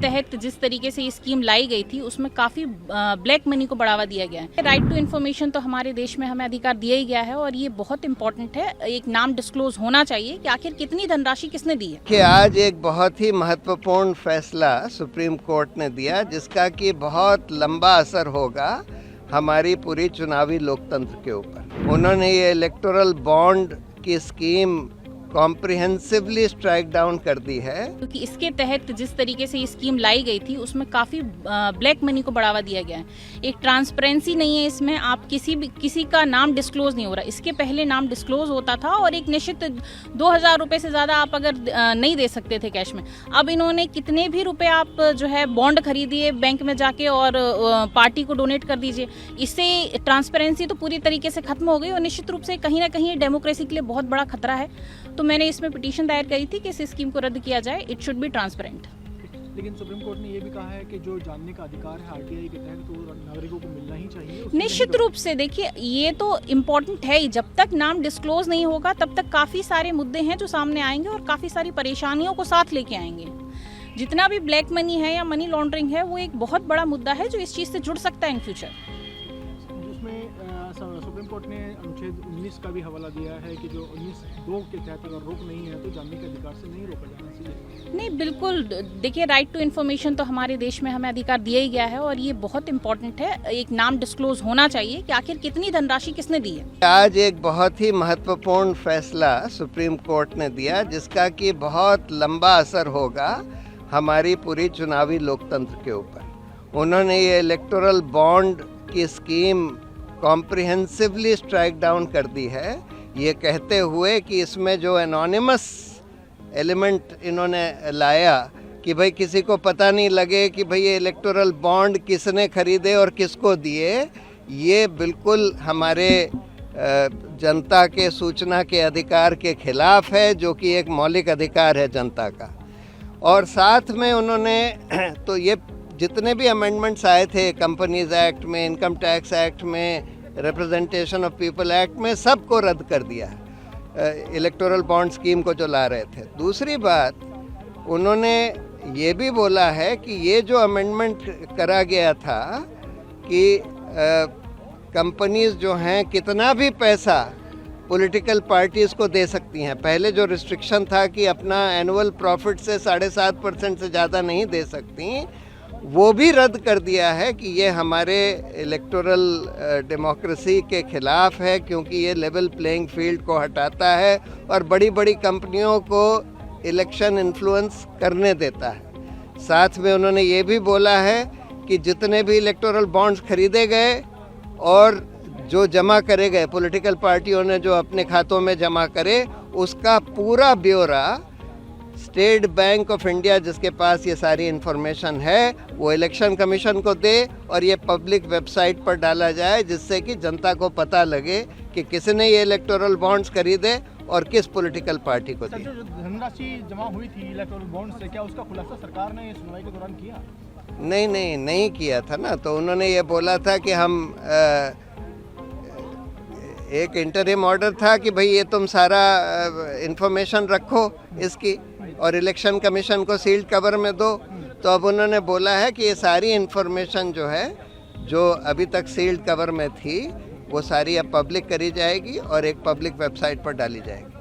तहत जिस तरीके से ये स्कीम लाई गई थी उसमें काफ़ी ब्लैक मनी को बढ़ावा दिया गया है। राइट टू इन्फॉर्मेशन तो हमारे देश में हमें अधिकार दिया ही गया है और ये बहुत इंपॉर्टेंट है। एक नाम डिस्क्लोज होना चाहिए कि आखिर कितनी धनराशि किसने दी है। कि आज एक बहुत ही महत्वपूर्ण फैसला सुप्रीम कोर्ट ने दिया जिसका कि बहुत लंबा असर होगा हमारी पूरी चुनावी लोकतंत्र के ऊपर। उन्होंने ये इलेक्टोरल बॉन्ड की स्कीम कॉम्प्रिहेंसिवली स्ट्राइक डाउन कर दी है, क्योंकि इसके तहत जिस तरीके से ये स्कीम लाई गई थी उसमें काफ़ी ब्लैक मनी को बढ़ावा दिया गया है। एक ट्रांसपेरेंसी नहीं है इसमें, आप किसी का नाम डिस्क्लोज नहीं हो रहा। इसके पहले नाम डिस्क्लोज होता था और एक निश्चित 2000 रुपये से ज़्यादा आप अगर नहीं दे सकते थे कैश में। अब इन्होंने कितने भी रुपए आप जो है बॉन्ड खरीदिए बैंक में जाके और पार्टी को डोनेट कर दीजिए। इससे ट्रांसपेरेंसी तो पूरी तरीके से खत्म हो गई और निश्चित रूप से कहीं ना कहीं डेमोक्रेसी के लिए बहुत बड़ा खतरा है। तो मैंने इसमें पिटीशन दायर करी थी कि इस स्कीम को रद्द किया जाए। It should be transparent. लेकिन सुप्रीम कोर्ट ने ये भी कहा है कि जो जानने का अधिकार है आरटीआई के तहत तो नागरिकों को मिलना ही चाहिए। निश्चित रूप से देखिए ये तो इम्पोर्टेंट है ही। जब तक नाम डिस्क्लोज नहीं होगा तब तक काफ़ी सारे मुद्दे हैं जो सामने आएंगे और काफ़ी सारी परेशानियों को साथ लेके आएंगे। जितना भी ब्लैक मनी है या मनी लॉन्ड्रिंग है वो एक बहुत बड़ा मुद्दा है जो इस चीज़ से जुड़ सकता है इन फ्यूचर। सुप्रीम कोर्ट ने अनुच्छेद 19 का भी हवाला दिया है कि जो 19(2) के तहत अगर रोक नहीं है तो जानने के अधिकार से नहीं रोका जाना चाहिए। नहीं, बिल्कुल देखिए राइट टू इन्फॉर्मेशन तो हमारे देश में हमें अधिकार दिया ही गया है और ये बहुत इंपॉर्टेंट है। एक नाम डिस्क्लोज होना चाहिए कि आखिर कितनी धनराशि किसने दी है। आज एक बहुत ही महत्वपूर्ण फैसला सुप्रीम कोर्ट ने दिया जिसका कि बहुत लंबा असर होगा हमारी पूरी चुनावी लोकतंत्र के ऊपर। उन्होंने ये इलेक्टोरल बॉन्ड की स्कीम कॉम्प्रिहेंसिवली स्ट्राइक डाउन कर दी है, ये कहते हुए कि इसमें जो एनोनिमस एलिमेंट इन्होंने लाया कि भाई किसी को पता नहीं लगे कि भाई ये इलेक्टोरल बॉन्ड किसने खरीदे और किसको दिए, ये बिल्कुल हमारे जनता के सूचना के अधिकार के खिलाफ है जो कि एक मौलिक अधिकार है जनता का। और साथ में उन्होंने तो ये जितने भी अमेंडमेंट्स आए थे कंपनीज एक्ट में, इनकम टैक्स एक्ट में, रिप्रेजेंटेशन ऑफ पीपल एक्ट में, सबको रद्द कर दिया इलेक्टोरल बॉन्ड स्कीम को जो ला रहे थे। दूसरी बात उन्होंने ये भी बोला है कि ये जो अमेंडमेंट करा गया था कि कंपनीज जो हैं कितना भी पैसा पॉलिटिकल पार्टीज़ को दे सकती हैं। पहले जो रिस्ट्रिक्शन था कि अपना एनुअल प्रॉफिट से 7.5% से ज़्यादा नहीं दे सकती, वो भी रद्द कर दिया है कि ये हमारे इलेक्टोरल डेमोक्रेसी के खिलाफ है क्योंकि ये लेवल प्लेइंग फील्ड को हटाता है और बड़ी बड़ी कंपनियों को इलेक्शन इन्फ्लुएंस करने देता है। साथ में उन्होंने ये भी बोला है कि जितने भी इलेक्टोरल बॉन्ड्स खरीदे गए और जो जमा करे गए पॉलिटिकल पार्टियों ने जो अपने खातों में जमा करे, उसका पूरा ब्यौरा स्टेट बैंक ऑफ इंडिया जिसके पास ये सारी इन्फॉर्मेशन है वो इलेक्शन कमीशन को दे और ये पब्लिक वेबसाइट पर डाला जाए जिससे कि जनता को पता लगे कि किसने ये इलेक्टोरल बॉन्ड्स खरीदे और किस पॉलिटिकल पार्टी को दी। जो धनराशि जमा हुई थी इलेक्टोरल बॉन्ड से, क्या उसका खुलासा सरकार ने सुनवाई के दौरान किया? नहीं किया था ना। तो उन्होंने ये बोला था कि हम एक इंटरिम ऑर्डर था कि भाई ये तुम सारा इंफॉर्मेशन रखो इसकी और इलेक्शन कमीशन को सील्ड कवर में दो। तो अब उन्होंने बोला है कि ये सारी इंफॉर्मेशन जो है जो अभी तक सील्ड कवर में थी वो सारी अब पब्लिक करी जाएगी और एक पब्लिक वेबसाइट पर डाली जाएगी।